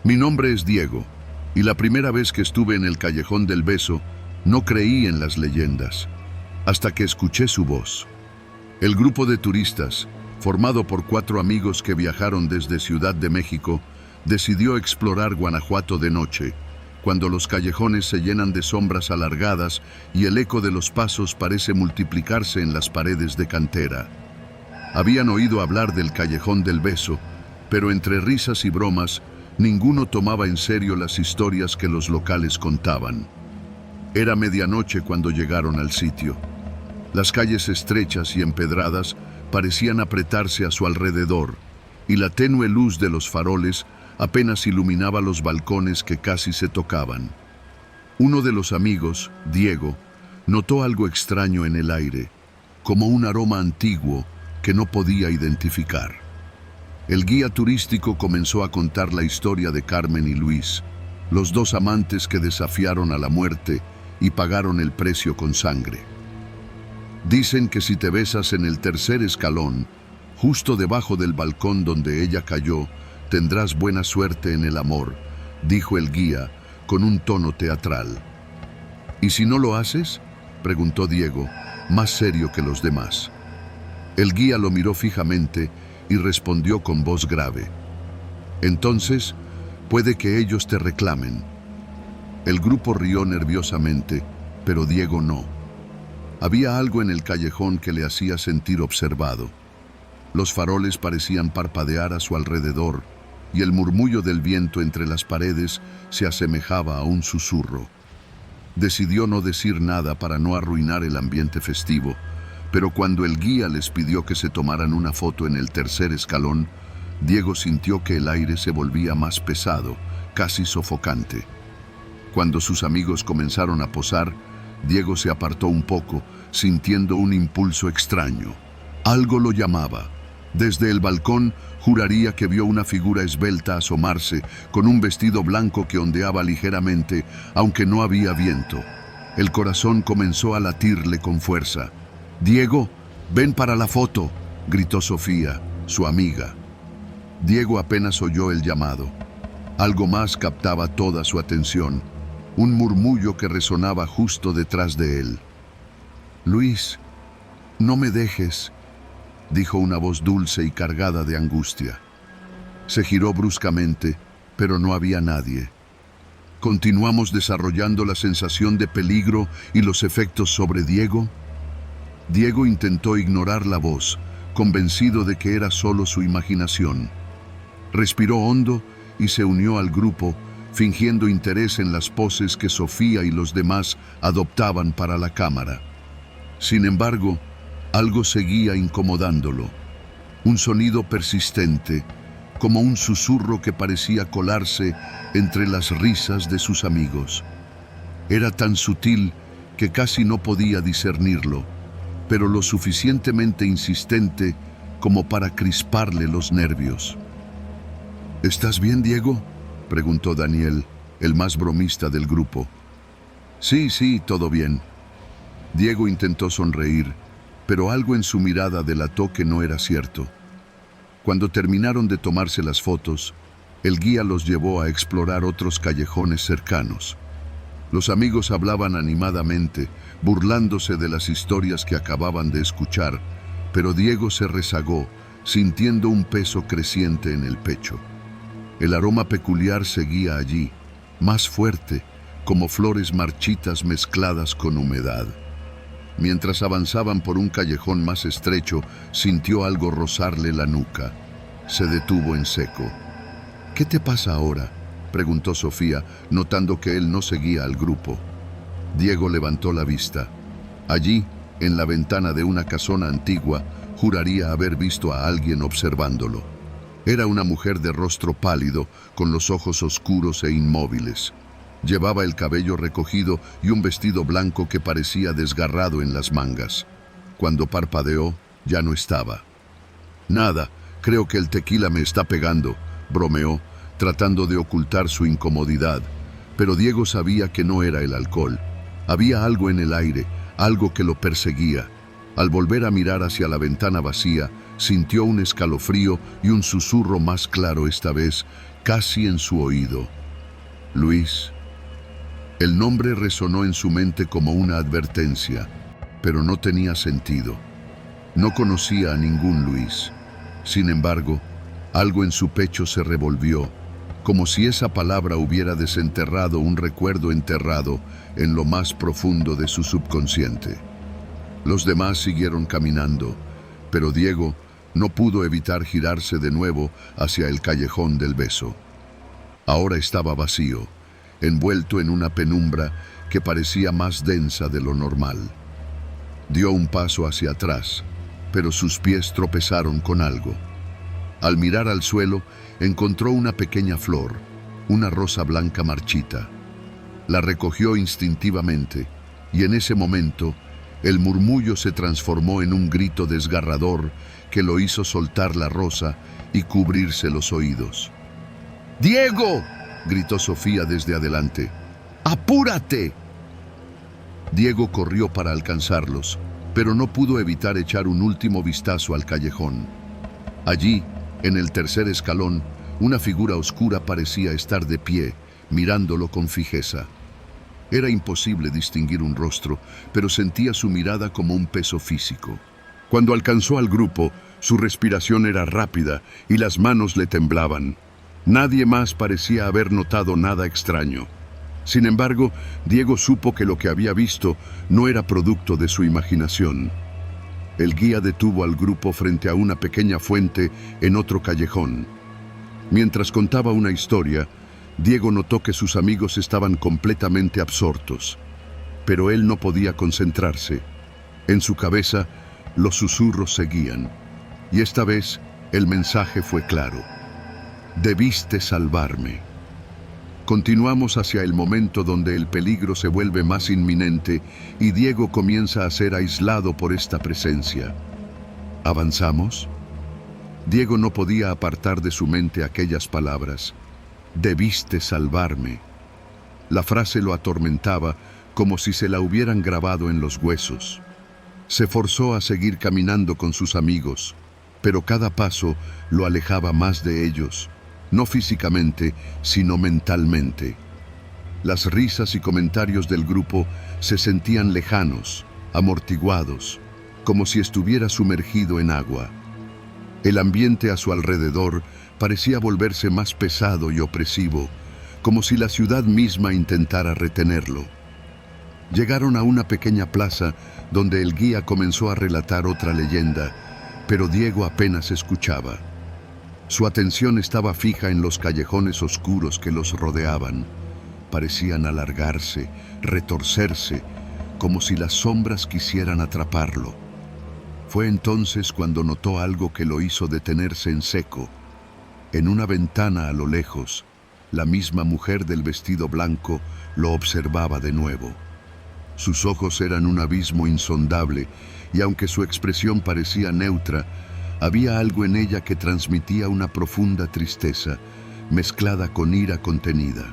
Mi nombre es Diego, y la primera vez que estuve en el Callejón del Beso, no creí en las leyendas, hasta que escuché su voz. El grupo de turistas, formado por 4 amigos que viajaron desde Ciudad de México, decidió explorar Guanajuato de noche, cuando los callejones se llenan de sombras alargadas y el eco de los pasos parece multiplicarse en las paredes de cantera. Habían oído hablar del Callejón del Beso, pero entre risas y bromas, ninguno tomaba en serio las historias que los locales contaban. Era medianoche cuando llegaron al sitio. Las calles estrechas y empedradas parecían apretarse a su alrededor, y la tenue luz de los faroles apenas iluminaba los balcones que casi se tocaban. Uno de los amigos, Diego, notó algo extraño en el aire, como un aroma antiguo que no podía identificar. El guía turístico comenzó a contar la historia de Carmen y Luis, los 2 amantes que desafiaron a la muerte y pagaron el precio con sangre. Dicen que si te besas en el 3er escalón, justo debajo del balcón donde ella cayó, tendrás buena suerte en el amor, dijo el guía con un tono teatral. ¿Y si no lo haces?, preguntó Diego, más serio que los demás. El guía lo miró fijamente y respondió con voz grave: entonces, puede que ellos te reclamen. El grupo rió nerviosamente, pero Diego no. Había algo en el callejón que le hacía sentir observado. Los faroles parecían parpadear a su alrededor, y el murmullo del viento entre las paredes se asemejaba a un susurro. Decidió no decir nada para no arruinar el ambiente festivo, pero cuando el guía les pidió que se tomaran una foto en el 3er escalón, Diego sintió que el aire se volvía más pesado, casi sofocante. Cuando sus amigos comenzaron a posar, Diego se apartó un poco, sintiendo un impulso extraño. Algo lo llamaba. Desde el balcón, juraría que vio una figura esbelta asomarse, con un vestido blanco que ondeaba ligeramente, aunque no había viento. El corazón comenzó a latirle con fuerza. «Diego, ven para la foto», gritó Sofía, su amiga. Diego apenas oyó el llamado. Algo más captaba toda su atención, un murmullo que resonaba justo detrás de él. «Luis, no me dejes», dijo una voz dulce y cargada de angustia. Se giró bruscamente, pero no había nadie. ¿Continuamos desarrollando la sensación de peligro y los efectos sobre Diego? Diego intentó ignorar la voz, convencido de que era solo su imaginación. Respiró hondo y se unió al grupo, fingiendo interés en las poses que Sofía y los demás adoptaban para la cámara. Sin embargo, algo seguía incomodándolo. Un sonido persistente, como un susurro que parecía colarse entre las risas de sus amigos. Era tan sutil que casi no podía discernirlo, pero lo suficientemente insistente como para crisparle los nervios. ¿Estás bien, Diego?, preguntó Daniel, el más bromista del grupo. Sí, todo bien. Diego intentó sonreír, pero algo en su mirada delató que no era cierto. Cuando terminaron de tomarse las fotos, el guía los llevó a explorar otros callejones cercanos. Los amigos hablaban animadamente, burlándose de las historias que acababan de escuchar, pero Diego se rezagó, sintiendo un peso creciente en el pecho. El aroma peculiar seguía allí, más fuerte, como flores marchitas mezcladas con humedad. Mientras avanzaban por un callejón más estrecho, sintió algo rozarle la nuca. Se detuvo en seco. «¿Qué te pasa ahora?», preguntó Sofía, notando que él no seguía al grupo. Diego levantó la vista. Allí, en la ventana de una casona antigua, juraría haber visto a alguien observándolo. Era una mujer de rostro pálido, con los ojos oscuros e inmóviles. Llevaba el cabello recogido y un vestido blanco que parecía desgarrado en las mangas. Cuando parpadeó, ya no estaba. «Nada, creo que el tequila me está pegando», bromeó, tratando de ocultar su incomodidad, pero Diego sabía que no era el alcohol. Había algo en el aire, algo que lo perseguía. Al volver a mirar hacia la ventana vacía, sintió un escalofrío y un susurro más claro esta vez, casi en su oído. Luis. El nombre resonó en su mente como una advertencia, pero no tenía sentido. No conocía a ningún Luis. Sin embargo, algo en su pecho se revolvió, como si esa palabra hubiera desenterrado un recuerdo enterrado en lo más profundo de su subconsciente. Los demás siguieron caminando, pero Diego no pudo evitar girarse de nuevo hacia el callejón del beso. Ahora estaba vacío, envuelto en una penumbra que parecía más densa de lo normal. Dio un paso hacia atrás, pero sus pies tropezaron con algo. Al mirar al suelo, encontró una pequeña flor, una rosa blanca marchita. La recogió instintivamente, y en ese momento, el murmullo se transformó en un grito desgarrador que lo hizo soltar la rosa y cubrirse los oídos. ¡Diego!, gritó Sofía desde adelante. ¡Apúrate! Diego corrió para alcanzarlos, pero no pudo evitar echar un último vistazo al callejón. Allí, en el tercer escalón, una figura oscura parecía estar de pie, mirándolo con fijeza. Era imposible distinguir un rostro, pero sentía su mirada como un peso físico. Cuando alcanzó al grupo, su respiración era rápida y las manos le temblaban. Nadie más parecía haber notado nada extraño. Sin embargo, Diego supo que lo que había visto no era producto de su imaginación. El guía detuvo al grupo frente a una pequeña fuente en otro callejón. Mientras contaba una historia, Diego notó que sus amigos estaban completamente absortos, pero él no podía concentrarse. En su cabeza, los susurros seguían, y esta vez el mensaje fue claro. Debiste salvarme. Continuamos hacia el momento donde el peligro se vuelve más inminente y Diego comienza a ser aislado por esta presencia. ¿Avanzamos? Diego no podía apartar de su mente aquellas palabras. Debiste salvarme. La frase lo atormentaba como si se la hubieran grabado en los huesos. Se forzó a seguir caminando con sus amigos, pero cada paso lo alejaba más de ellos, no físicamente, sino mentalmente. Las risas y comentarios del grupo se sentían lejanos, amortiguados, como si estuviera sumergido en agua. El ambiente a su alrededor parecía volverse más pesado y opresivo, como si la ciudad misma intentara retenerlo. Llegaron a una pequeña plaza donde el guía comenzó a relatar otra leyenda, pero Diego apenas escuchaba. Su atención estaba fija en los callejones oscuros que los rodeaban. Parecían alargarse, retorcerse, como si las sombras quisieran atraparlo. Fue entonces cuando notó algo que lo hizo detenerse en seco. En una ventana a lo lejos, la misma mujer del vestido blanco lo observaba de nuevo. Sus ojos eran un abismo insondable, y aunque su expresión parecía neutra, había algo en ella que transmitía una profunda tristeza, mezclada con ira contenida.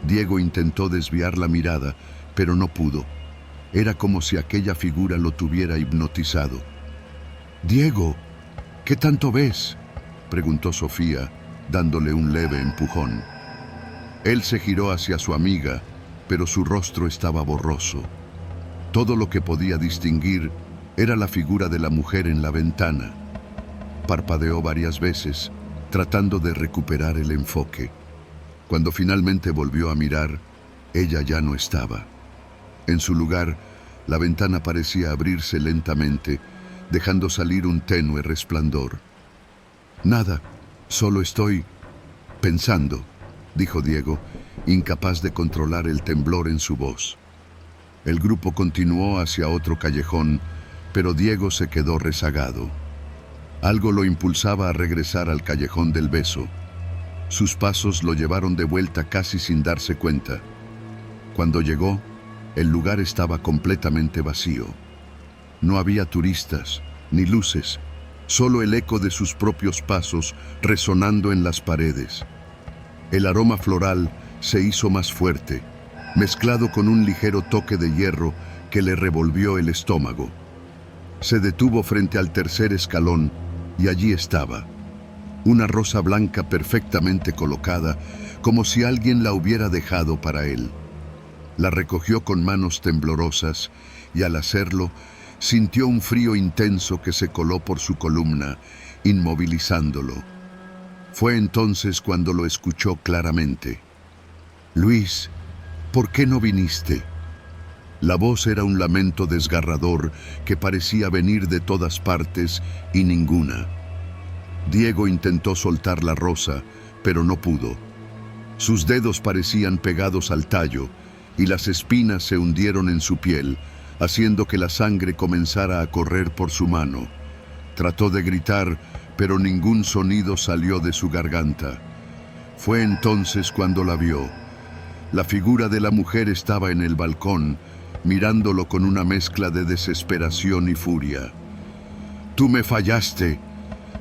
Diego intentó desviar la mirada, pero no pudo. Era como si aquella figura lo tuviera hipnotizado. «Diego, ¿qué tanto ves?», preguntó Sofía, dándole un leve empujón. Él se giró hacia su amiga, pero su rostro estaba borroso. Todo lo que podía distinguir era la figura de la mujer en la ventana. Parpadeó varias veces, tratando de recuperar el enfoque. Cuando finalmente volvió a mirar, ella ya no estaba. En su lugar, la ventana parecía abrirse lentamente, dejando salir un tenue resplandor. «Nada, solo estoy pensando», dijo Diego, incapaz de controlar el temblor en su voz. El grupo continuó hacia otro callejón, pero Diego se quedó rezagado. Algo lo impulsaba a regresar al callejón del beso. Sus pasos lo llevaron de vuelta casi sin darse cuenta. Cuando llegó, el lugar estaba completamente vacío. No había turistas, ni luces, solo el eco de sus propios pasos resonando en las paredes. El aroma floral se hizo más fuerte, mezclado con un ligero toque de hierro que le revolvió el estómago. Se detuvo frente al tercer escalón, y allí estaba, una rosa blanca perfectamente colocada, como si alguien la hubiera dejado para él. La recogió con manos temblorosas y al hacerlo, sintió un frío intenso que se coló por su columna, inmovilizándolo. Fue entonces cuando lo escuchó claramente. «Luis, ¿por qué no viniste?». La voz era un lamento desgarrador que parecía venir de todas partes y ninguna. Diego intentó soltar la rosa, pero no pudo. Sus dedos parecían pegados al tallo y las espinas se hundieron en su piel, haciendo que la sangre comenzara a correr por su mano. Trató de gritar, pero ningún sonido salió de su garganta. Fue entonces cuando la vio. La figura de la mujer estaba en el balcón, mirándolo con una mezcla de desesperación y furia. «Tú me fallaste,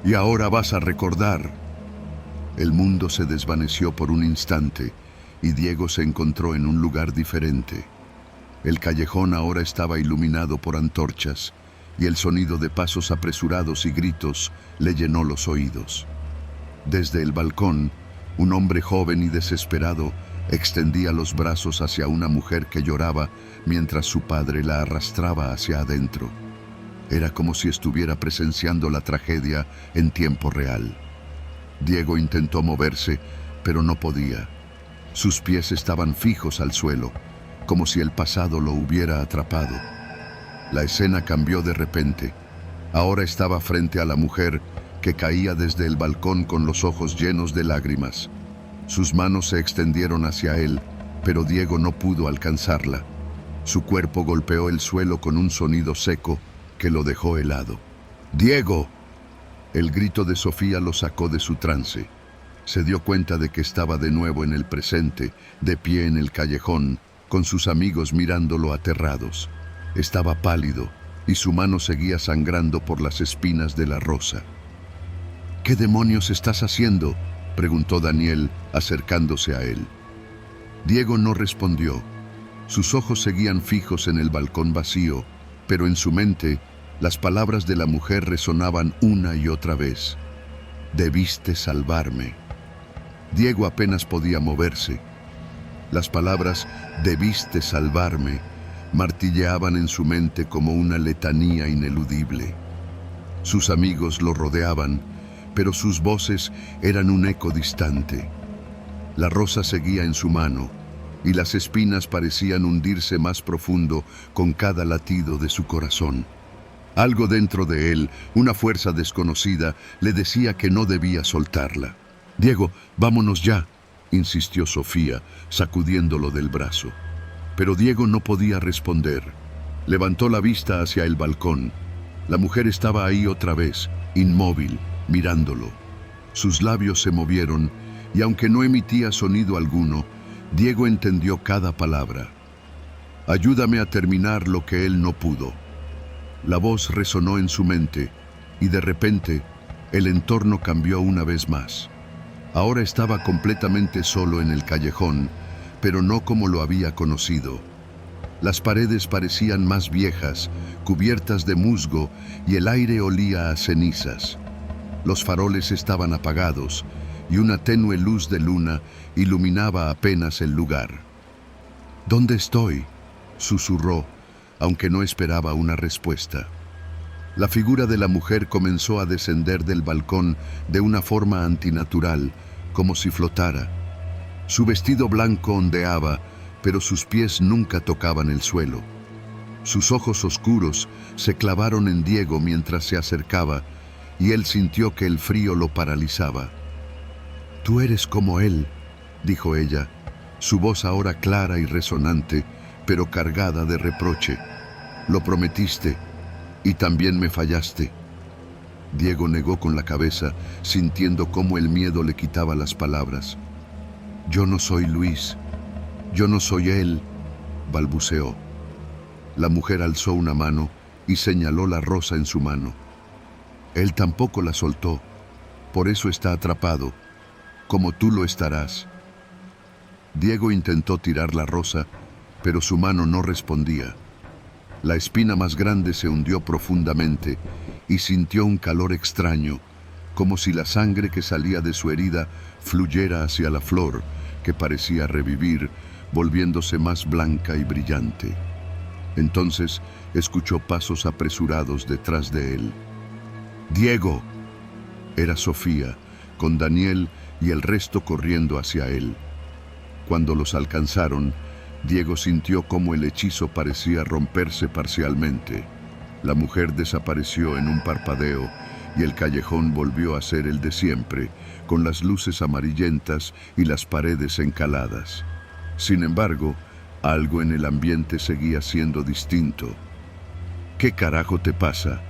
y ahora vas a recordar». El mundo se desvaneció por un instante, y Diego se encontró en un lugar diferente. El callejón ahora estaba iluminado por antorchas, y el sonido de pasos apresurados y gritos le llenó los oídos. Desde el balcón, un hombre joven y desesperado extendía los brazos hacia una mujer que lloraba mientras su padre la arrastraba hacia adentro. Era como si estuviera presenciando la tragedia en tiempo real. Diego intentó moverse, pero no podía. Sus pies estaban fijos al suelo, como si el pasado lo hubiera atrapado. La escena cambió de repente. Ahora estaba frente a la mujer que caía desde el balcón con los ojos llenos de lágrimas. Sus manos se extendieron hacia él, pero Diego no pudo alcanzarla. Su cuerpo golpeó el suelo con un sonido seco que lo dejó helado. ¡Diego!». El grito de Sofía lo sacó de su trance. Se dio cuenta de que estaba de nuevo en el presente, de pie en el callejón, con sus amigos mirándolo aterrados. Estaba pálido y su mano seguía sangrando por las espinas de la rosa. «¿Qué demonios estás haciendo?», preguntó Daniel, acercándose a él. Diego no respondió. Sus ojos seguían fijos en el balcón vacío, pero en su mente las palabras de la mujer resonaban una y otra vez. «Debiste salvarme». Diego apenas podía moverse. Las palabras «debiste salvarme» martilleaban en su mente como una letanía ineludible. Sus amigos lo rodeaban, pero sus voces eran un eco distante. La rosa seguía en su mano, y las espinas parecían hundirse más profundo con cada latido de su corazón. Algo dentro de él, una fuerza desconocida, le decía que no debía soltarla. «Diego, vámonos ya», insistió Sofía, sacudiéndolo del brazo. Pero Diego no podía responder. Levantó la vista hacia el balcón. La mujer estaba ahí otra vez, inmóvil, mirándolo. Sus labios se movieron, y aunque no emitía sonido alguno, Diego entendió cada palabra. «Ayúdame a terminar lo que él no pudo». La voz resonó en su mente, y de repente, el entorno cambió una vez más. Ahora estaba completamente solo en el callejón, pero no como lo había conocido. Las paredes parecían más viejas, cubiertas de musgo, y el aire olía a cenizas. Los faroles estaban apagados, y una tenue luz de luna iluminaba apenas el lugar. «¿Dónde estoy?», susurró, aunque no esperaba una respuesta. La figura de la mujer comenzó a descender del balcón de una forma antinatural, como si flotara. Su vestido blanco ondeaba, pero sus pies nunca tocaban el suelo. Sus ojos oscuros se clavaron en Diego mientras se acercaba, y él sintió que el frío lo paralizaba. «Tú eres como él», dijo ella, su voz ahora clara y resonante, pero cargada de reproche. «Lo prometiste, y también me fallaste». Diego negó con la cabeza, sintiendo cómo el miedo le quitaba las palabras. «Yo no soy Luis, yo no soy él», balbuceó. La mujer alzó una mano y señaló la rosa en su mano. Él tampoco la soltó, por eso está atrapado, como tú lo estarás. Diego intentó tirar la rosa, pero su mano no respondía. La espina más grande se hundió profundamente y sintió un calor extraño, como si la sangre que salía de su herida fluyera hacia la flor, que parecía revivir, volviéndose más blanca y brillante. Entonces escuchó pasos apresurados detrás de él. ¡Diego! Era Sofía, con Daniel y el resto corriendo hacia él. Cuando los alcanzaron, Diego sintió cómo el hechizo parecía romperse parcialmente. La mujer desapareció en un parpadeo y el callejón volvió a ser el de siempre, con las luces amarillentas y las paredes encaladas. Sin embargo, algo en el ambiente seguía siendo distinto. ¿Qué carajo te pasa?,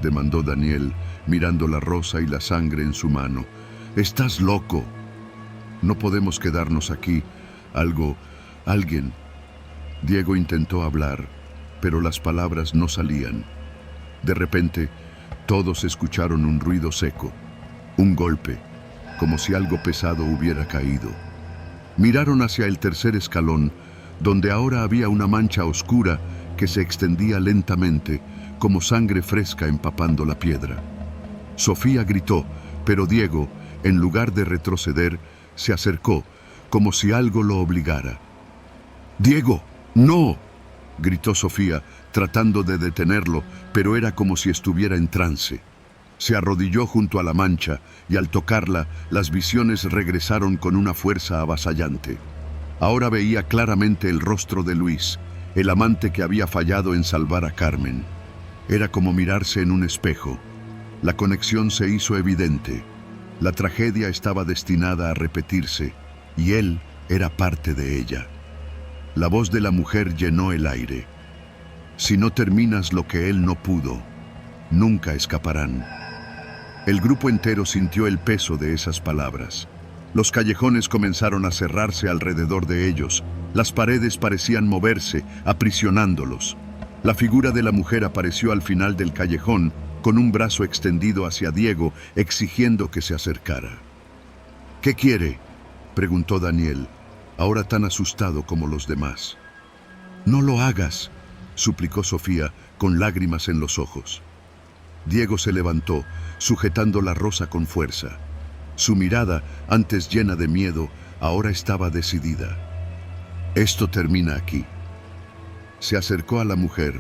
demandó Daniel, mirando la rosa y la sangre en su mano. ¡Estás loco! No podemos quedarnos aquí. Alguien. Diego intentó hablar, pero las palabras no salían. De repente, todos escucharon un ruido seco, un golpe, como si algo pesado hubiera caído. Miraron hacia el tercer escalón, donde ahora había una mancha oscura que se extendía lentamente, como sangre fresca empapando la piedra. Sofía gritó, pero Diego, en lugar de retroceder, se acercó, como si algo lo obligara. ¡Diego, no!, gritó Sofía, tratando de detenerlo, pero era como si estuviera en trance. Se arrodilló junto a la mancha y al tocarla, las visiones regresaron con una fuerza avasallante. Ahora veía claramente el rostro de Luis, el amante que había fallado en salvar a Carmen. Era como mirarse en un espejo. La conexión se hizo evidente. La tragedia estaba destinada a repetirse, y él era parte de ella. La voz de la mujer llenó el aire. Si no terminas lo que él no pudo, nunca escaparán. El grupo entero sintió el peso de esas palabras. Los callejones comenzaron a cerrarse alrededor de ellos. Las paredes parecían moverse, aprisionándolos. La figura de la mujer apareció al final del callejón, con un brazo extendido hacia Diego, exigiendo que se acercara. ¿Qué quiere?, preguntó Daniel, ahora tan asustado como los demás. No lo hagas, suplicó Sofía, con lágrimas en los ojos. Diego se levantó, sujetando la rosa con fuerza. Su mirada, antes llena de miedo, ahora estaba decidida. Esto termina aquí. Se acercó a la mujer,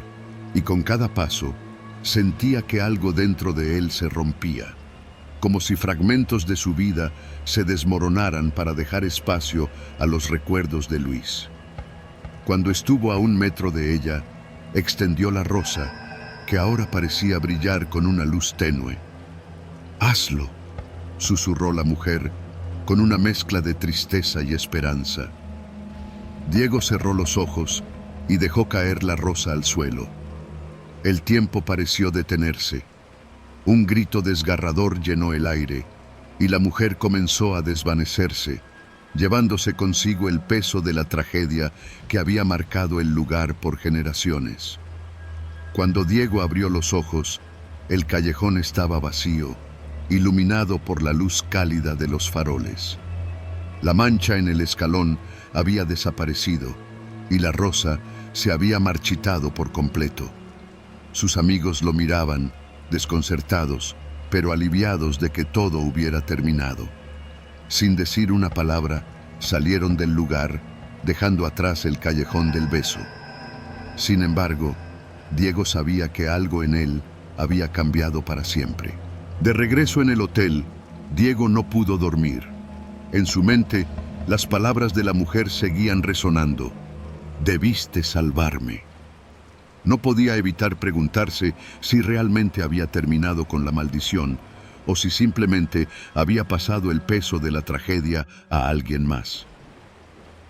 y con cada paso, sentía que algo dentro de él se rompía, como si fragmentos de su vida se desmoronaran para dejar espacio a los recuerdos de Luis. Cuando estuvo a 1 metro de ella, extendió la rosa, que ahora parecía brillar con una luz tenue. «Hazlo», susurró la mujer, con una mezcla de tristeza y esperanza. Diego cerró los ojos y dejó caer la rosa al suelo. El tiempo pareció detenerse. Un grito desgarrador llenó el aire, y la mujer comenzó a desvanecerse, llevándose consigo el peso de la tragedia que había marcado el lugar por generaciones. Cuando Diego abrió los ojos, el callejón estaba vacío, iluminado por la luz cálida de los faroles. La mancha en el escalón había desaparecido, y la rosa se había marchitado por completo. Sus amigos lo miraban, desconcertados, pero aliviados de que todo hubiera terminado. Sin decir una palabra, salieron del lugar, dejando atrás el callejón del beso. Sin embargo, Diego sabía que algo en él había cambiado para siempre. De regreso en el hotel, Diego no pudo dormir. En su mente, las palabras de la mujer seguían resonando. «Debiste salvarme». No podía evitar preguntarse si realmente había terminado con la maldición o si simplemente había pasado el peso de la tragedia a alguien más.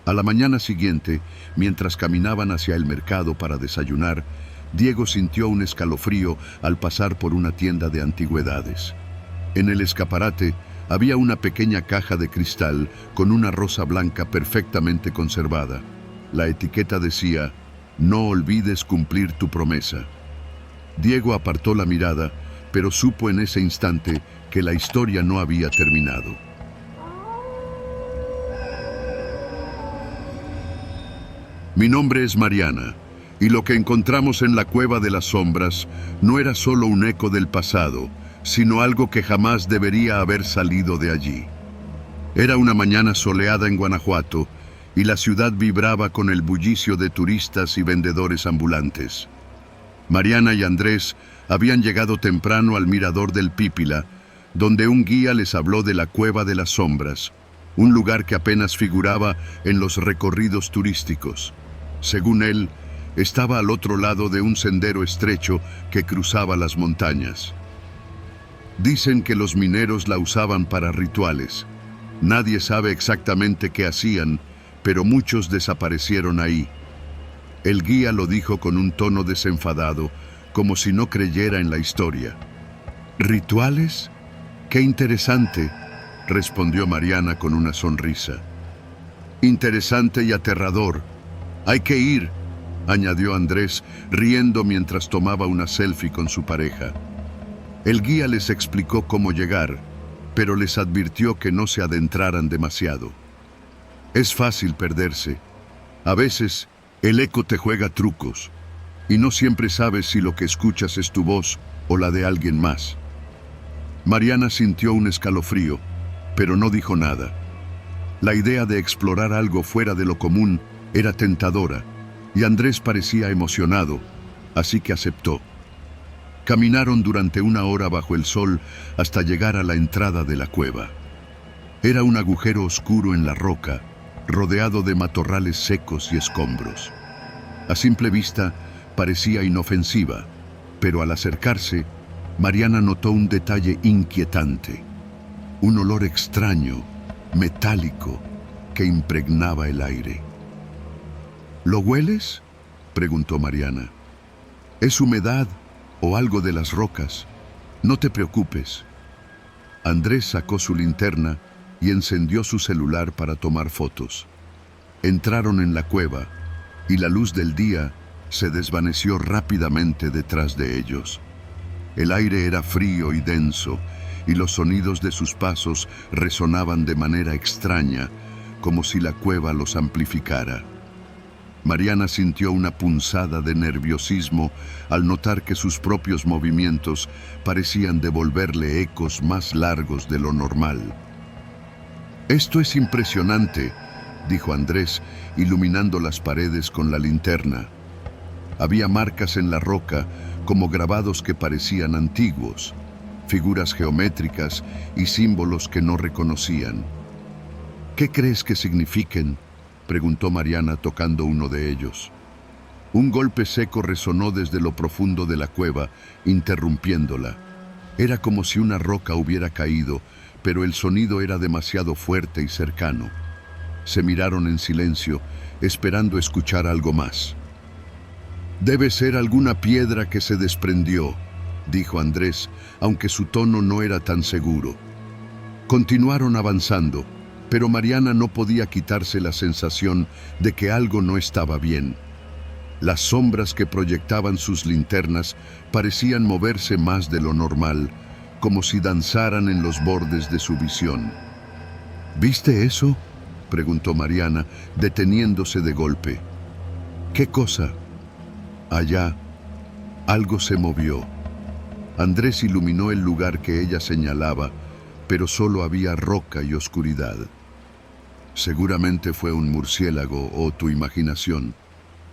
A la mañana siguiente, mientras caminaban hacia el mercado para desayunar, Diego sintió un escalofrío al pasar por una tienda de antigüedades. En el escaparate había una pequeña caja de cristal con una rosa blanca perfectamente conservada. La etiqueta decía: «No olvides cumplir tu promesa». Diego apartó la mirada, pero supo en ese instante que la historia no había terminado. Mi nombre es Mariana. Y lo que encontramos en la cueva de las sombras no era solo un eco del pasado, sino algo que jamás debería haber salido de allí. Era una mañana soleada en Guanajuato y la ciudad vibraba con el bullicio de turistas y vendedores ambulantes. Mariana y Andrés habían llegado temprano al mirador del Pípila, donde un guía les habló de la Cueva de las Sombras, un lugar que apenas figuraba en los recorridos turísticos. Según él, estaba al otro lado de un sendero estrecho que cruzaba las montañas. Dicen que los mineros la usaban para rituales. Nadie sabe exactamente qué hacían, pero muchos desaparecieron ahí. El guía lo dijo con un tono desenfadado, como si no creyera en la historia. ¿Rituales? ¡Qué interesante!, respondió Mariana con una sonrisa. Interesante y aterrador. Hay que ir, añadió Andrés, riendo mientras tomaba una selfie con su pareja. El guía les explicó cómo llegar, pero les advirtió que no se adentraran demasiado. Es fácil perderse. A veces, el eco te juega trucos, y no siempre sabes si lo que escuchas es tu voz o la de alguien más. Mariana sintió un escalofrío, pero no dijo nada. La idea de explorar algo fuera de lo común era tentadora, y Andrés parecía emocionado, así que aceptó. Caminaron durante 1 hora bajo el sol hasta llegar a la entrada de la cueva. Era un agujero oscuro en la roca, rodeado de matorrales secos y escombros. A simple vista parecía inofensiva, pero al acercarse, Mariana notó un detalle inquietante. Un olor extraño, metálico, que impregnaba el aire. ¿Lo hueles?, preguntó Mariana. ¿Es humedad o algo de las rocas? No te preocupes. Andrés sacó su linterna y encendió su celular para tomar fotos. Entraron en la cueva y la luz del día se desvaneció rápidamente detrás de ellos. El aire era frío y denso y los sonidos de sus pasos resonaban de manera extraña, como si la cueva los amplificara. Mariana sintió una punzada de nerviosismo al notar que sus propios movimientos parecían devolverle ecos más largos de lo normal. «Esto es impresionante», dijo Andrés, iluminando las paredes con la linterna. Había marcas en la roca, como grabados que parecían antiguos, figuras geométricas y símbolos que no reconocían. «¿Qué crees que signifiquen?», preguntó Mariana tocando uno de ellos. Un golpe seco resonó desde lo profundo de la cueva, interrumpiéndola. Era como si una roca hubiera caído, pero el sonido era demasiado fuerte y cercano. Se miraron en silencio, esperando escuchar algo más. «Debe ser alguna piedra que se desprendió», dijo Andrés, aunque su tono no era tan seguro. Continuaron avanzando, pero Mariana no podía quitarse la sensación de que algo no estaba bien. Las sombras que proyectaban sus linternas parecían moverse más de lo normal, como si danzaran en los bordes de su visión. «¿Viste eso?», preguntó Mariana, deteniéndose de golpe. «¿Qué cosa?». «Allá, algo se movió». Andrés iluminó el lugar que ella señalaba, pero solo había roca y oscuridad. «Seguramente fue un murciélago o tu imaginación.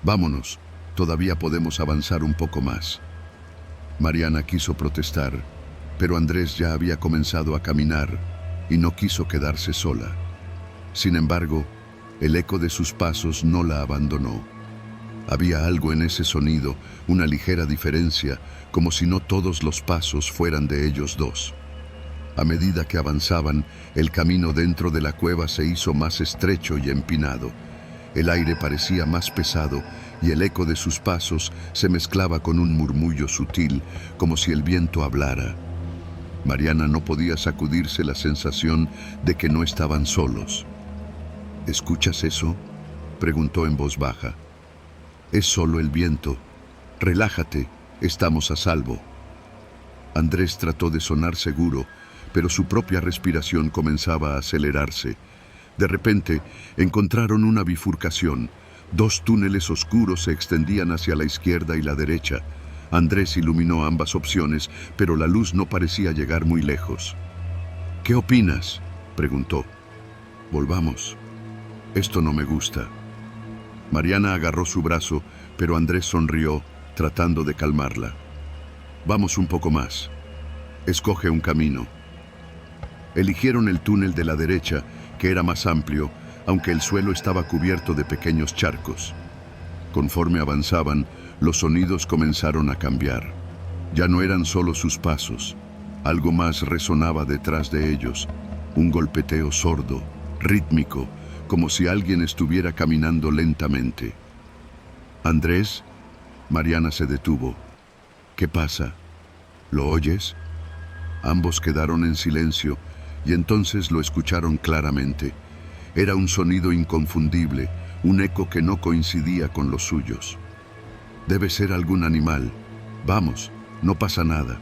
Vámonos, todavía podemos avanzar un poco más». Mariana quiso protestar, pero Andrés ya había comenzado a caminar y no quiso quedarse sola. Sin embargo, el eco de sus pasos no la abandonó. Había algo en ese sonido, una ligera diferencia, como si no todos los pasos fueran de ellos dos. A medida que avanzaban, el camino dentro de la cueva se hizo más estrecho y empinado. El aire parecía más pesado y el eco de sus pasos se mezclaba con un murmullo sutil, como si el viento hablara. Mariana no podía sacudirse la sensación de que no estaban solos. «¿Escuchas eso?», preguntó en voz baja. «Es solo el viento. Relájate, estamos a salvo». Andrés trató de sonar seguro, pero su propia respiración comenzaba a acelerarse. De repente, encontraron una bifurcación, Dos túneles oscuros se extendían hacia la izquierda y la derecha. Andrés iluminó ambas opciones, pero la luz no parecía llegar muy lejos. «¿Qué opinas?», preguntó. «Volvamos. Esto no me gusta». Mariana agarró su brazo, pero Andrés sonrió, tratando de calmarla. «Vamos un poco más. Escoge un camino». Eligieron el túnel de la derecha, que era más amplio, aunque el suelo estaba cubierto de pequeños charcos. Conforme avanzaban, los sonidos comenzaron a cambiar. Ya no eran solo sus pasos. Algo más resonaba detrás de ellos, un golpeteo sordo, rítmico, como si alguien estuviera caminando lentamente. «Andrés», Mariana se detuvo. «¿Qué pasa? ¿Lo oyes?». Ambos quedaron en silencio y entonces lo escucharon claramente. Era un sonido inconfundible, un eco que no coincidía con los suyos. «Debe ser algún animal. Vamos, no pasa nada».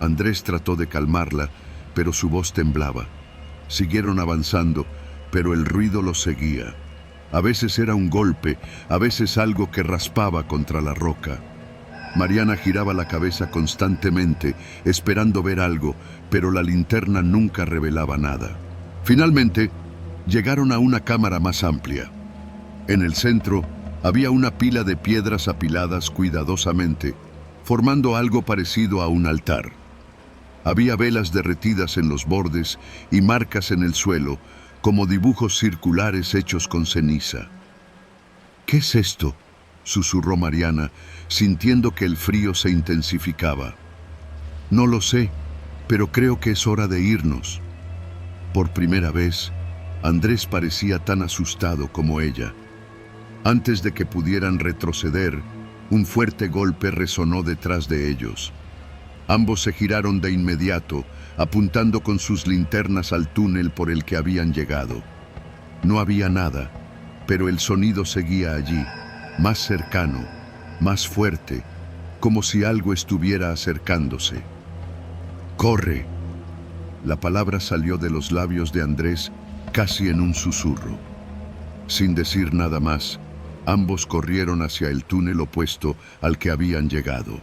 Andrés trató de calmarla, pero su voz temblaba. Siguieron avanzando, pero el ruido los seguía. A veces era un golpe, a veces algo que raspaba contra la roca. Mariana giraba la cabeza constantemente, esperando ver algo, pero la linterna nunca revelaba nada. Finalmente, llegaron a una cámara más amplia. En el centro había una pila de piedras apiladas cuidadosamente, formando algo parecido a un altar. Había velas derretidas en los bordes y marcas en el suelo, como dibujos circulares hechos con ceniza. «¿Qué es esto?», susurró Mariana, sintiendo que el frío se intensificaba. «No lo sé, pero creo que es hora de irnos». Por primera vez, Andrés parecía tan asustado como ella. Antes de que pudieran retroceder, un fuerte golpe resonó detrás de ellos. Ambos se giraron de inmediato, apuntando con sus linternas al túnel por el que habían llegado. No había nada, pero el sonido seguía allí, más cercano, más fuerte, como si algo estuviera acercándose. «¡Corre!». La palabra salió de los labios de Andrés casi en un susurro. Sin decir nada más, ambos corrieron hacia el túnel opuesto al que habían llegado.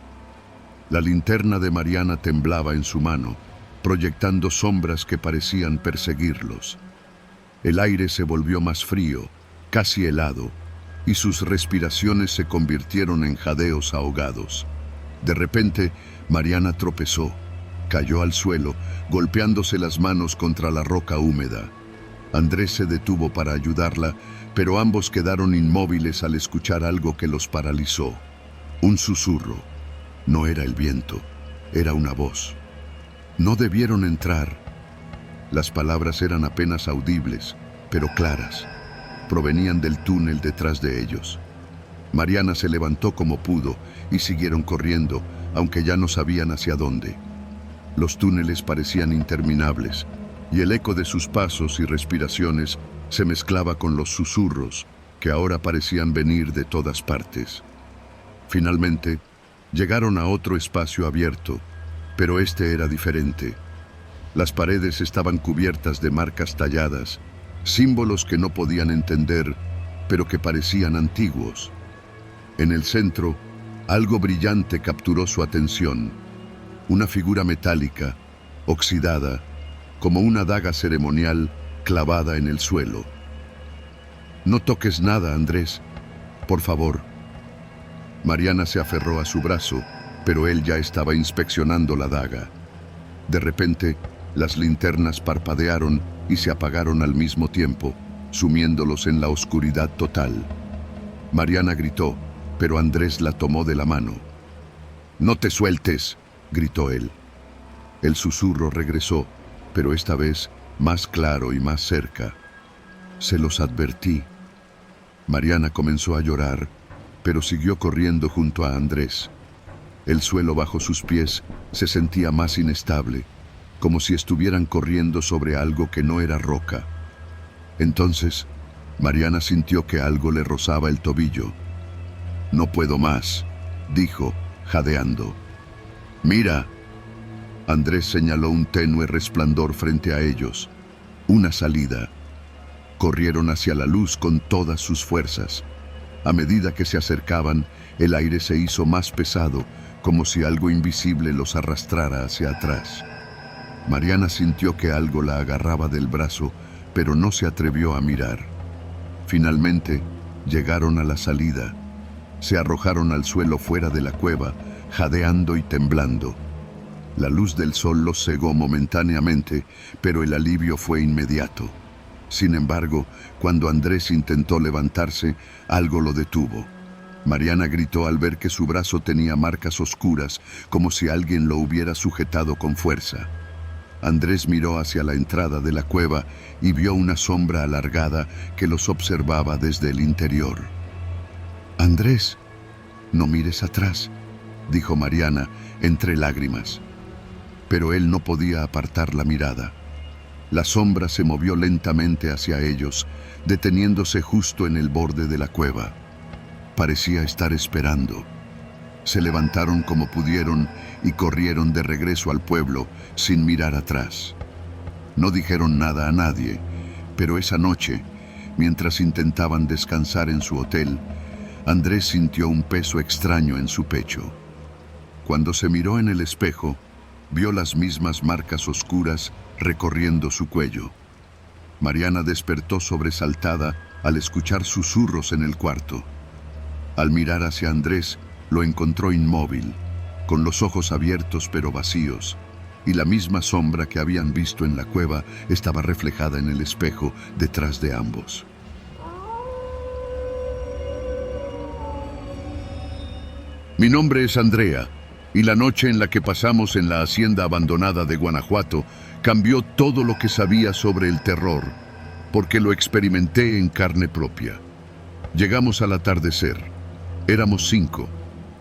La linterna de Mariana temblaba en su mano, proyectando sombras que parecían perseguirlos. El aire se volvió más frío, casi helado, y sus respiraciones se convirtieron en jadeos ahogados. De repente, Mariana tropezó, cayó al suelo, golpeándose las manos contra la roca húmeda. Andrés se detuvo para ayudarla, pero ambos quedaron inmóviles al escuchar algo que los paralizó. Un susurro. No era el viento, era una voz. «No debieron entrar». Las palabras eran apenas audibles, pero claras. Provenían del túnel detrás de ellos. Mariana se levantó como pudo y siguieron corriendo, aunque ya no sabían hacia dónde. Los túneles parecían interminables, y el eco de sus pasos y respiraciones se mezclaba con los susurros, que ahora parecían venir de todas partes. Finalmente, llegaron a otro espacio abierto, pero este era diferente. Las paredes estaban cubiertas de marcas talladas, símbolos que no podían entender, pero que parecían antiguos. En el centro, algo brillante capturó su atención. Una figura metálica, oxidada, como una daga ceremonial clavada en el suelo. «No toques nada, Andrés, por favor». Mariana se aferró a su brazo, pero él ya estaba inspeccionando la daga. De repente, las linternas parpadearon y se apagaron al mismo tiempo, sumiéndolos en la oscuridad total. Mariana gritó, pero Andrés la tomó de la mano. «No te sueltes», gritó él. El susurro regresó, pero esta vez más claro y más cerca. «Se los advertí». Mariana comenzó a llorar, pero siguió corriendo junto a Andrés. El suelo bajo sus pies se sentía más inestable, como si estuvieran corriendo sobre algo que no era roca. Entonces, Mariana sintió que algo le rozaba el tobillo. «No puedo más», dijo, jadeando. «Mira». Andrés señaló un tenue resplandor frente a ellos. Una salida. Corrieron hacia la luz con todas sus fuerzas. A medida que se acercaban, el aire se hizo más pesado, como si algo invisible los arrastrara hacia atrás. Mariana sintió que algo la agarraba del brazo, pero no se atrevió a mirar. Finalmente, llegaron a la salida. Se arrojaron al suelo fuera de la cueva, jadeando y temblando. La luz del sol los cegó momentáneamente, pero el alivio fue inmediato. Sin embargo, cuando Andrés intentó levantarse, algo lo detuvo. Mariana gritó al ver que su brazo tenía marcas oscuras, como si alguien lo hubiera sujetado con fuerza. Andrés miró hacia la entrada de la cueva y vio una sombra alargada que los observaba desde el interior. «Andrés, no mires atrás», dijo Mariana entre lágrimas. Pero él no podía apartar la mirada. La sombra se movió lentamente hacia ellos, deteniéndose justo en el borde de la cueva. Parecía estar esperando. Se levantaron como pudieron y corrieron de regreso al pueblo sin mirar atrás. No dijeron nada a nadie, pero esa noche, mientras intentaban descansar en su hotel, Andrés sintió un peso extraño en su pecho. Cuando se miró en el espejo, vio las mismas marcas oscuras recorriendo su cuello. Mariana despertó sobresaltada al escuchar susurros en el cuarto. Al mirar hacia Andrés, lo encontró inmóvil, con los ojos abiertos pero vacíos, y la misma sombra que habían visto en la cueva estaba reflejada en el espejo detrás de ambos. Mi nombre es Andrea, y la noche en la que pasamos en la hacienda abandonada de Guanajuato cambió todo lo que sabía sobre el terror, porque lo experimenté en carne propia. Llegamos al atardecer. Éramos 5: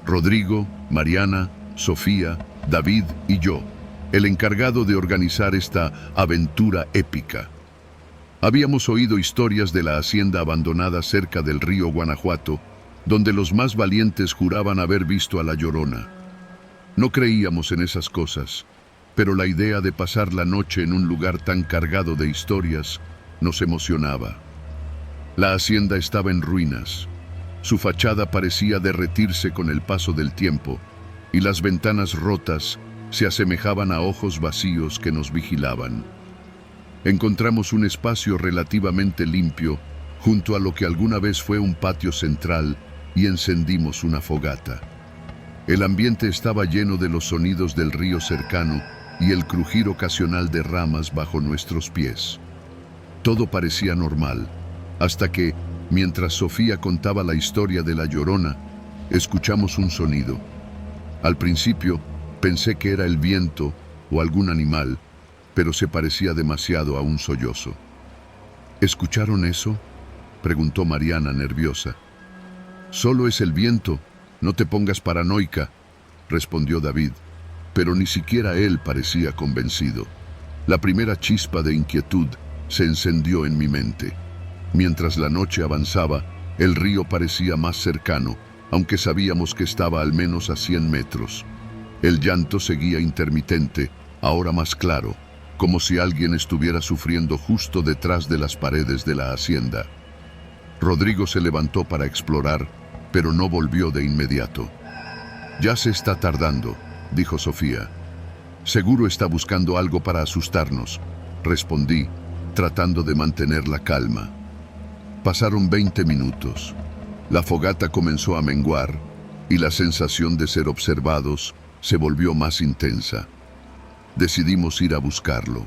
Rodrigo, Mariana, Sofía, David y yo, el encargado de organizar esta aventura épica. Habíamos oído historias de la hacienda abandonada cerca del río Guanajuato, donde los más valientes juraban haber visto a la Llorona. No creíamos en esas cosas, pero la idea de pasar la noche en un lugar tan cargado de historias nos emocionaba. La hacienda estaba en ruinas. Su fachada parecía derretirse con el paso del tiempo, y las ventanas rotas se asemejaban a ojos vacíos que nos vigilaban. Encontramos un espacio relativamente limpio, junto a lo que alguna vez fue un patio central, y encendimos una fogata. El ambiente estaba lleno de los sonidos del río cercano y el crujir ocasional de ramas bajo nuestros pies. Todo parecía normal, hasta que, mientras Sofía contaba la historia de la Llorona, escuchamos un sonido. Al principio, pensé que era el viento o algún animal, pero se parecía demasiado a un sollozo. ¿Escucharon eso?, preguntó Mariana nerviosa. «Solo es el viento, no te pongas paranoica», respondió David, pero ni siquiera él parecía convencido. La primera chispa de inquietud se encendió en mi mente. Mientras la noche avanzaba, el río parecía más cercano, aunque sabíamos que estaba al menos a 100 metros. El llanto seguía intermitente, ahora más claro, como si alguien estuviera sufriendo justo detrás de las paredes de la hacienda. Rodrigo se levantó para explorar, pero no volvió de inmediato. «Ya se está tardando», dijo Sofía. «Seguro está buscando algo para asustarnos», respondí, tratando de mantener la calma. Pasaron 20 minutos. La fogata comenzó a menguar y la sensación de ser observados se volvió más intensa. Decidimos ir a buscarlo.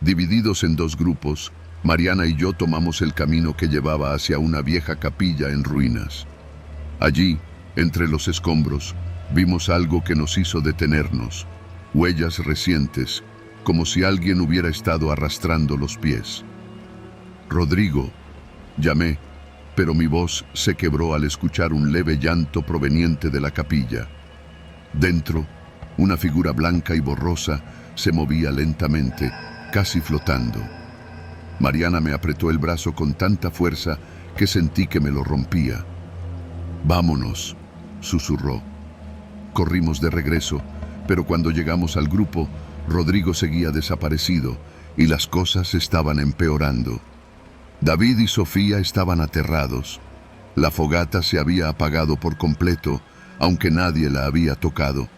Divididos en 2 grupos, Mariana y yo tomamos el camino que llevaba hacia una vieja capilla en ruinas. Allí, entre los escombros, vimos algo que nos hizo detenernos, huellas recientes, como si alguien hubiera estado arrastrando los pies. «Rodrigo», llamé, pero mi voz se quebró al escuchar un leve llanto proveniente de la capilla. Dentro, una figura blanca y borrosa se movía lentamente, casi flotando. Mariana me apretó el brazo con tanta fuerza que sentí que me lo rompía. «Vámonos», susurró. Corrimos de regreso, pero cuando llegamos al grupo, Rodrigo seguía desaparecido y las cosas estaban empeorando. David y Sofía estaban aterrados. La fogata se había apagado por completo, aunque nadie la había tocado.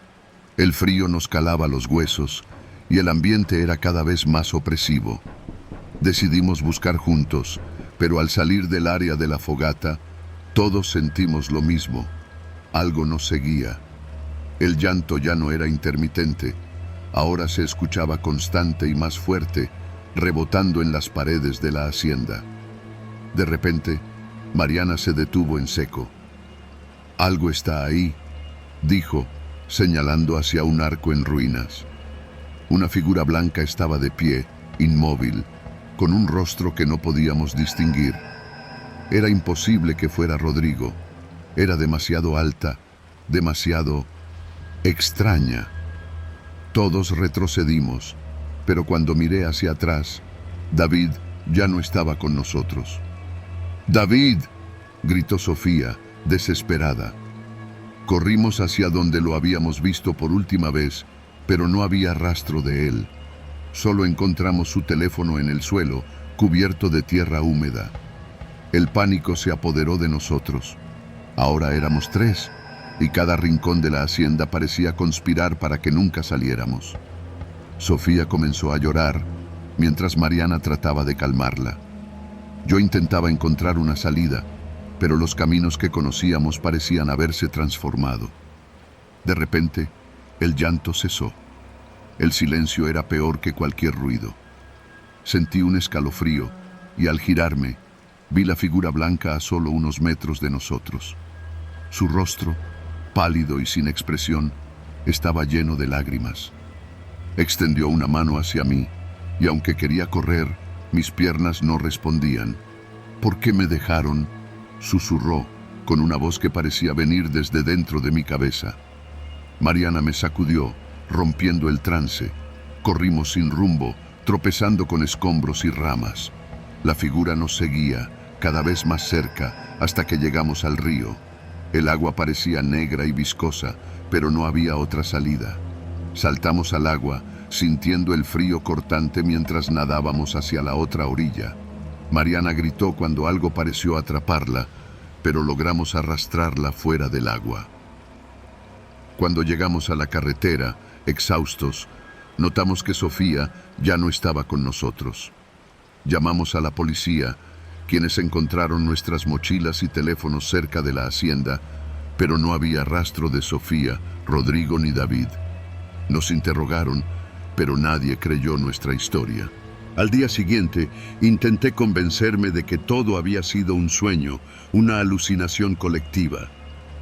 El frío nos calaba los huesos y el ambiente era cada vez más opresivo. Decidimos buscar juntos, pero al salir del área de la fogata, todos sentimos lo mismo. Algo nos seguía. El llanto ya no era intermitente, ahora se escuchaba constante y más fuerte, rebotando en las paredes de la hacienda. De repente, Mariana se detuvo en seco. «Algo está ahí», dijo, señalando hacia un arco en ruinas. Una figura blanca estaba de pie, inmóvil, con un rostro que no podíamos distinguir. Era imposible que fuera Rodrigo. Era demasiado alta, demasiado extraña. Todos retrocedimos, pero cuando miré hacia atrás, David ya no estaba con nosotros. «¡David!», gritó Sofía, desesperada. Corrimos hacia donde lo habíamos visto por última vez, pero no había rastro de él. Solo encontramos su teléfono en el suelo, cubierto de tierra húmeda. El pánico se apoderó de nosotros. Ahora éramos 3, y cada rincón de la hacienda parecía conspirar para que nunca saliéramos. Sofía comenzó a llorar, mientras Mariana trataba de calmarla. Yo intentaba encontrar una salida, pero los caminos que conocíamos parecían haberse transformado. De repente, el llanto cesó. El silencio era peor que cualquier ruido. Sentí un escalofrío y al girarme, vi la figura blanca a solo unos metros de nosotros. Su rostro, pálido y sin expresión, estaba lleno de lágrimas. Extendió una mano hacia mí y aunque quería correr, mis piernas no respondían. «¿Por qué me dejaron?», susurró, con una voz que parecía venir desde dentro de mi cabeza. Mariana me sacudió, rompiendo el trance. Corrimos sin rumbo, tropezando con escombros y ramas. La figura nos seguía, cada vez más cerca, hasta que llegamos al río. El agua parecía negra y viscosa, pero no había otra salida. Saltamos al agua, sintiendo el frío cortante mientras nadábamos hacia la otra orilla. Mariana gritó cuando algo pareció atraparla, pero logramos arrastrarla fuera del agua. Cuando llegamos a la carretera, exhaustos, notamos que Sofía ya no estaba con nosotros. Llamamos a la policía, quienes encontraron nuestras mochilas y teléfonos cerca de la hacienda, pero no había rastro de Sofía, Rodrigo ni David. Nos interrogaron, pero nadie creyó nuestra historia. Al día siguiente, intenté convencerme de que todo había sido un sueño, una alucinación colectiva.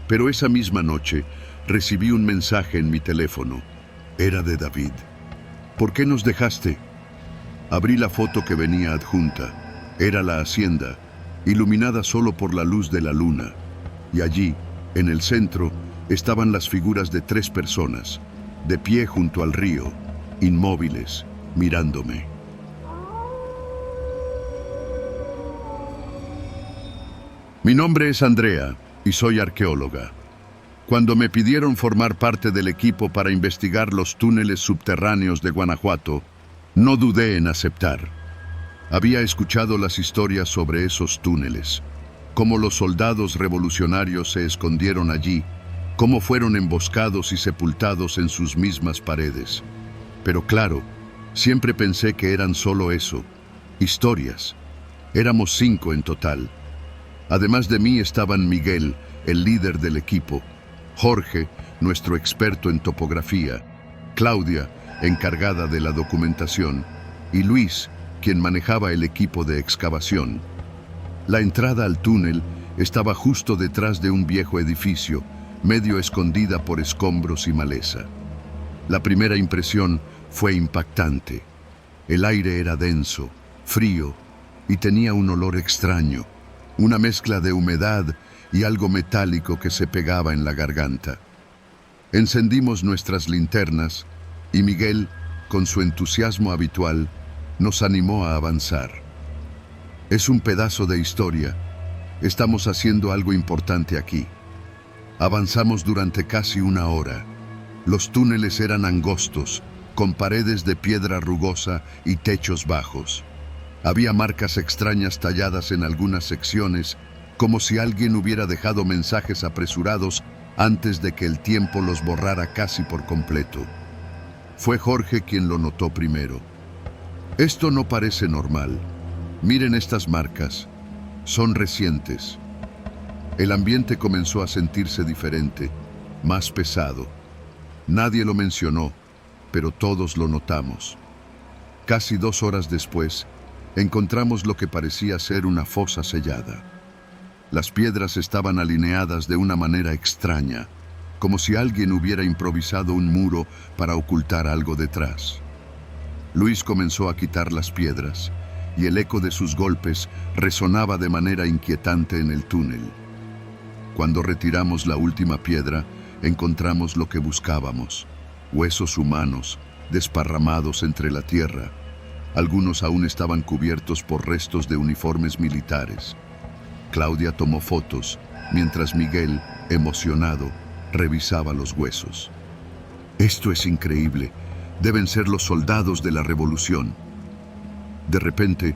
Pero esa misma noche, recibí un mensaje en mi teléfono. Era de David. «¿Por qué nos dejaste?». Abrí la foto que venía adjunta. Era la hacienda, iluminada solo por la luz de la luna. Y allí, en el centro, estaban las figuras de 3 personas, de pie junto al río, inmóviles, mirándome. Mi nombre es Andrea y soy arqueóloga. Cuando me pidieron formar parte del equipo para investigar los túneles subterráneos de Guanajuato, no dudé en aceptar. Había escuchado las historias sobre esos túneles, cómo los soldados revolucionarios se escondieron allí, cómo fueron emboscados y sepultados en sus mismas paredes. Pero claro, siempre pensé que eran solo eso, historias. Éramos 5 en total. Además de mí estaban Miguel, el líder del equipo, Jorge, nuestro experto en topografía, Claudia, encargada de la documentación, y Luis, quien manejaba el equipo de excavación. La entrada al túnel estaba justo detrás de un viejo edificio, medio escondida por escombros y maleza. La primera impresión fue impactante. El aire era denso, frío, y tenía un olor extraño, una mezcla de humedad y algo metálico que se pegaba en la garganta. Encendimos nuestras linternas y Miguel, con su entusiasmo habitual, nos animó a avanzar. Es un pedazo de historia. Estamos haciendo algo importante aquí. Avanzamos durante casi 1 hora. Los túneles eran angostos, con paredes de piedra rugosa y techos bajos. Había marcas extrañas talladas en algunas secciones, como si alguien hubiera dejado mensajes apresurados antes de que el tiempo los borrara casi por completo. Fue Jorge quien lo notó primero. Esto no parece normal. Miren estas marcas. Son recientes. El ambiente comenzó a sentirse diferente, más pesado. Nadie lo mencionó, pero todos lo notamos. Casi 2 horas después, encontramos lo que parecía ser una fosa sellada. Las piedras estaban alineadas de una manera extraña, como si alguien hubiera improvisado un muro para ocultar algo detrás. Luis comenzó a quitar las piedras, y el eco de sus golpes resonaba de manera inquietante en el túnel. Cuando retiramos la última piedra, encontramos lo que buscábamos: huesos humanos, desparramados entre la tierra. Algunos aún estaban cubiertos por restos de uniformes militares. Claudia tomó fotos, mientras Miguel, emocionado, revisaba los huesos. «Esto es increíble. Deben ser los soldados de la revolución». De repente,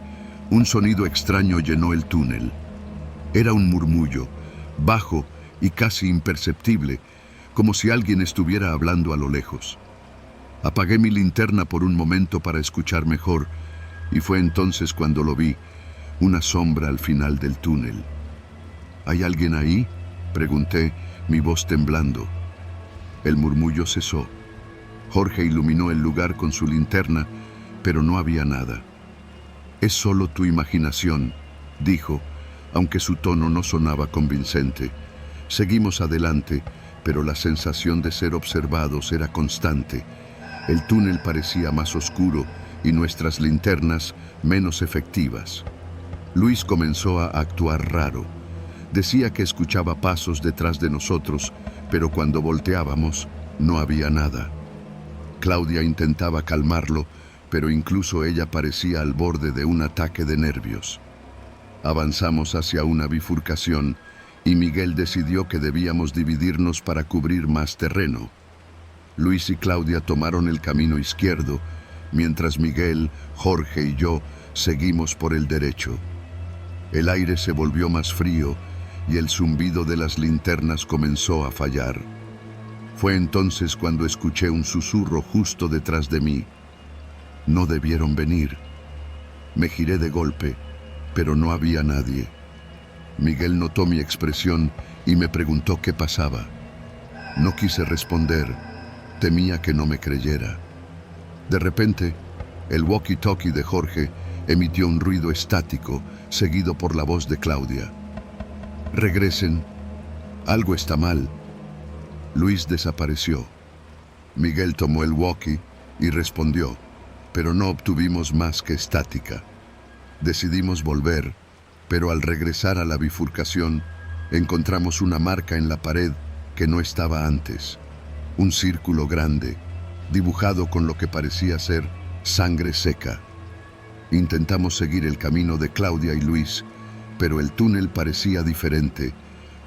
un sonido extraño llenó el túnel. Era un murmullo, bajo y casi imperceptible, como si alguien estuviera hablando a lo lejos. Apagué mi linterna por un momento para escuchar mejor, y fue entonces cuando lo vi, una sombra al final del túnel. «¿Hay alguien ahí?», pregunté, mi voz temblando. El murmullo cesó. Jorge iluminó el lugar con su linterna, pero no había nada. «Es solo tu imaginación», dijo, aunque su tono no sonaba convincente. Seguimos adelante, pero la sensación de ser observados era constante. El túnel parecía más oscuro y nuestras linternas menos efectivas. Luis comenzó a actuar raro. Decía que escuchaba pasos detrás de nosotros, pero cuando volteábamos, no había nada. Claudia intentaba calmarlo, pero incluso ella parecía al borde de un ataque de nervios. Avanzamos hacia una bifurcación y Miguel decidió que debíamos dividirnos para cubrir más terreno. Luis y Claudia tomaron el camino izquierdo, mientras Miguel, Jorge y yo seguimos por el derecho. El aire se volvió más frío y el zumbido de las linternas comenzó a fallar. Fue entonces cuando escuché un susurro justo detrás de mí. No debieron venir. Me giré de golpe, pero no había nadie. Miguel notó mi expresión y me preguntó qué pasaba. No quise responder, temía que no me creyera. De repente, el walkie-talkie de Jorge emitió un ruido estático, seguido por la voz de Claudia. «Regresen. Algo está mal». Luis desapareció. Miguel tomó el walkie y respondió, pero no obtuvimos más que estática. Decidimos volver, pero al regresar a la bifurcación, encontramos una marca en la pared que no estaba antes. Un círculo grande, dibujado con lo que parecía ser sangre seca. Intentamos seguir el camino de Claudia y Luis, pero el túnel parecía diferente,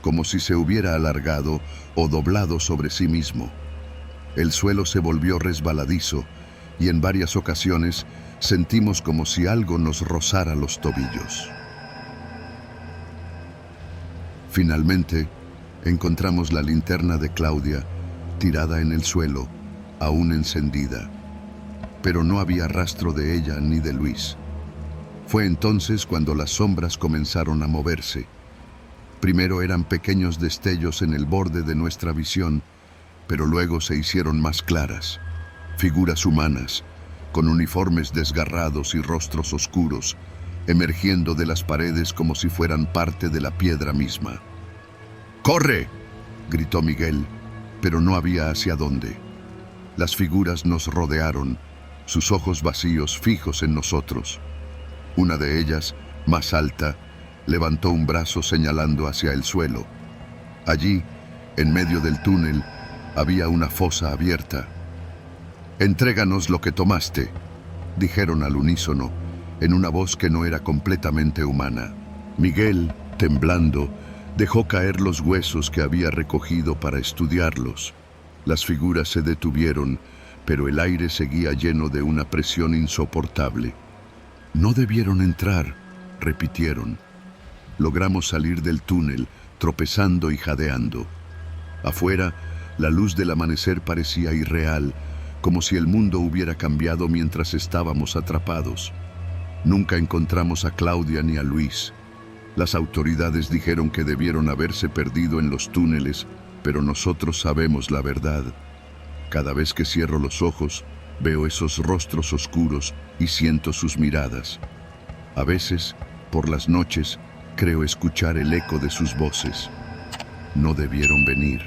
como si se hubiera alargado o doblado sobre sí mismo. El suelo se volvió resbaladizo y en varias ocasiones sentimos como si algo nos rozara los tobillos. Finalmente, encontramos la linterna de Claudia tirada en el suelo, aún encendida, pero no había rastro de ella ni de Luis. Fue entonces cuando las sombras comenzaron a moverse. Primero eran pequeños destellos en el borde de nuestra visión, pero luego se hicieron más claras. Figuras humanas, con uniformes desgarrados y rostros oscuros, emergiendo de las paredes como si fueran parte de la piedra misma. «¡Corre!», gritó Miguel, pero no había hacia dónde. Las figuras nos rodearon, sus ojos vacíos fijos en nosotros. Una de ellas, más alta, levantó un brazo señalando hacia el suelo. Allí, en medio del túnel, había una fosa abierta. «Entréganos lo que tomaste», dijeron al unísono, en una voz que no era completamente humana. Miguel, temblando, dejó caer los huesos que había recogido para estudiarlos. Las figuras se detuvieron, pero el aire seguía lleno de una presión insoportable. «No debieron entrar», repitieron. logramos salir del túnel, tropezando y jadeando. Afuera, la luz del amanecer parecía irreal, como si el mundo hubiera cambiado mientras estábamos atrapados. Nunca encontramos a Claudia ni a Luis. Las autoridades dijeron que debieron haberse perdido en los túneles, pero nosotros sabemos la verdad. Cada vez que cierro los ojos, veo esos rostros oscuros y siento sus miradas. A veces, por las noches, creo escuchar el eco de sus voces. No debieron venir.